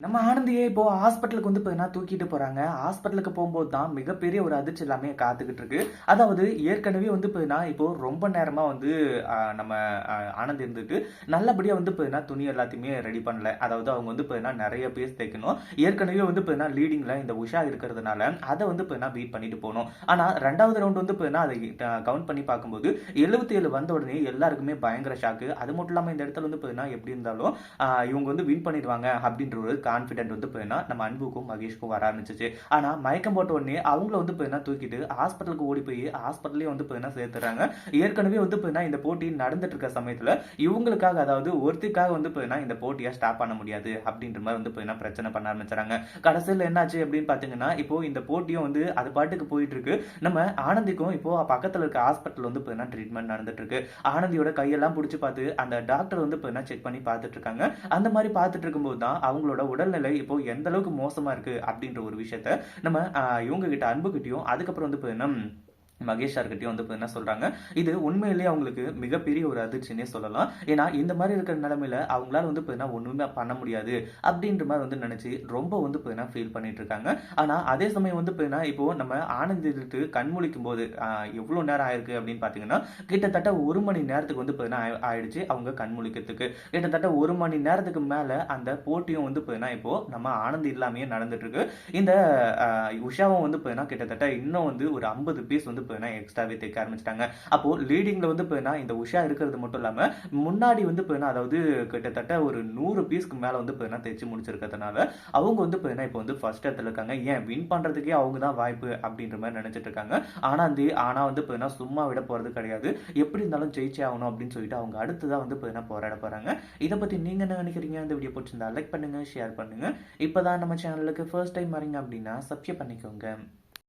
நம்ம ஆனந்தியே இப்போ ஹாஸ்பிட்டலுக்கு வந்து பார்த்தீங்கன்னா தூக்கிட்டு போறாங்க. ஹாஸ்பிட்டலுக்கு போம்போது தான் மிகப்பெரிய ஒரு அதிர்ச்சி எல்லாமே காத்துக்கிட்டு இருக்கு. அதாவது ஏற்கனவே வந்து பார்த்தீங்கன்னா, இப்போ ரொம்ப நேரமா வந்து நம்ம ஆனந்த் இருந்துட்டு நல்லபடியா வந்து பார்த்தீங்கன்னா, துணி எல்லாத்தையுமே ரெடி பண்ணல. அதாவது அவங்க வந்து பார்த்தீங்கன்னா, நெறைய பீஸ் தைக்கணும். ஏற்கனவே வந்து பார்த்தீங்கன்னா, லீடிங்ல இந்த உஷா இருக்கிறதுனால, அத வந்து பார்த்தீங்கன்னா பீட் பண்ணிட்டு போணும். ஆனா 2வது ரவுண்ட் வந்து பார்த்தீங்கன்னா, அதை கவுண்ட் பண்ணி பார்க்கும்போது 77 வந்த உடனே எல்லாருக்குமே பயங்கர ஷாக்கு. அது மட்டும் இல்லாம இந்த இடத்துல வந்து பார்த்தீங்கன்னா, எப்படி இருந்தாலும் இவங்க வந்து வின் பண்ணிடுவாங்க அப்படின்ற ஒரு கான்ஃபிடென்ட் வந்து பார்த்தீங்கன்னா நம்ம அன்புக்கும் மகேஷ்க்கும் வர ஆரம்பிச்சிச்சு. ஆனா மயக்கம் போட்ட உடனே அவங்கள வந்து பார்த்தீங்கன்னா தூக்கிட்டு ஹாஸ்பிட்டலுக்கு ஓடி போய் ஹாஸ்பிட்டலே வந்து பார்த்தீங்கன்னா சேர்த்துறாங்க. ஏற்கனவே வந்து பார்த்தீங்கன்னா இந்த போட்டி நடந்துட்டு இருக்க சமயத்துல இவங்களுக்காக, அதாவது ஒருத்திக்காக வந்து பார்த்தீங்கன்னா இந்த போட்டியை ஸ்டாப் பண்ண முடியாது அப்படின்ற மாதிரி வந்து பார்த்தீங்கன்னா பிரச்சனை பண்ண ஆரம்பிச்சாங்க. கடைசியில் என்னாச்சு அப்படின்னு பார்த்தீங்கன்னா, இப்போ இந்த போட்டியும் வந்து அது பாட்டுக்கு போயிட்டு இருக்கு. நம்ம ஆனந்திக்கும் இப்போ பக்கத்துல இருக்க ஹாஸ்பிட்டல் வந்து பார்த்தீங்கன்னா ட்ரீட்மெண்ட் நடந்துட்டு இருக்கு. ஆனந்தியோட கையெல்லாம் பிடிச்சி பார்த்து அந்த டாக்டர் வந்து பார்த்தீங்கன்னா செக் பண்ணி பார்த்துட்டு இருக்காங்க. அந்த மாதிரி பார்த்துட்டு இருக்கும்போது தான் அவங்களோட உடல்நிலை இப்போ எந்த அளவுக்கு மோசமா இருக்கு அப்படின்ற ஒரு விஷயத்த நம்ம இவங்க கிட்ட அன்புகிட்டயும் அதுக்கப்புறம் வந்து பார்த்தீங்கன்னா மகேஷ் சார்கிட்டயும் வந்து என்ன சொல்றாங்க. இது உண்மையிலேயே அவங்களுக்கு மிகப்பெரிய ஒரு அதிர்ச்சின்னே சொல்லலாம். ஏன்னா இந்த மாதிரி இருக்கிற நிலைமையில அவங்களால வந்து ஒண்ணுமே பண்ண முடியாது அப்படின்ற மாதிரி வந்து நினைச்சு ரொம்ப வந்து ஃபீல் பண்ணிட்டு இருக்காங்க. ஆனா அதே சமயம் வந்து இப்போ நம்ம ஆனந்திக்கு கண் முழிக்கும் போது எவ்வளவு நேரம் ஆயிருக்கு அப்படின்னு பாத்தீங்கன்னா, கிட்டத்தட்ட 1 மணி நேரத்துக்கு வந்து ஆயிடுச்சு அவங்க கண் முழிக்கிறதுக்கு. கிட்டத்தட்ட 1 மணி நேரத்துக்கு மேல அந்த போட்டியும் வந்து இப்போ நம்ம ஆனந்த் இல்லாமயே நடந்துட்டு இருக்கு. இந்த உஷாவும் வந்து கிட்டத்தட்ட இன்னும் வந்து ஒரு 50 பீஸ் வந்து எக்ஸ்ட்ராவே தைக்க ஆரம்பிச்சிட்டாங்க. அப்போ லீடிங்ல வந்து இந்த உஷா இருக்கிறது மட்டும் இல்லாம முன்னாடி வந்து அதாவது கிட்டத்தட்ட ஒரு 100 பீஸ்க்கு மேல வந்து தைச்சு முடிச்சிருக்கிறதுனால அவங்க வந்து இப்போ வந்து ஃபர்ஸ்ட் இடத்துல இருக்காங்க. ஏன் வின் பண்றதுக்கே அவங்க தான் வாய்ப்பு அப்படின்ற மாதிரி நினைச்சிட்டு இருக்காங்க. ஆனா வந்து சும்மா விட போறது கிடையாது. எப்படி இருந்தாலும் ஜெயிச்சே ஆகணும் அப்படின்னு சொல்லிட்டு அவங்க அடுத்ததான் வந்து போராட போறாங்க. இதை பத்தி நீங்க என்ன நினைக்கிறீங்க? இந்த வீடியோ பிடிச்சிருந்தா லைக் பண்ணுங்க, ஷேர் பண்ணுங்க. இப்பதான் நம்ம சேனலுக்கு ஃபர்ஸ்ட் டைம் வரீங்க அப்படின்னா சப்ஸ்கிரைப் பண்ணிக்கோங்க.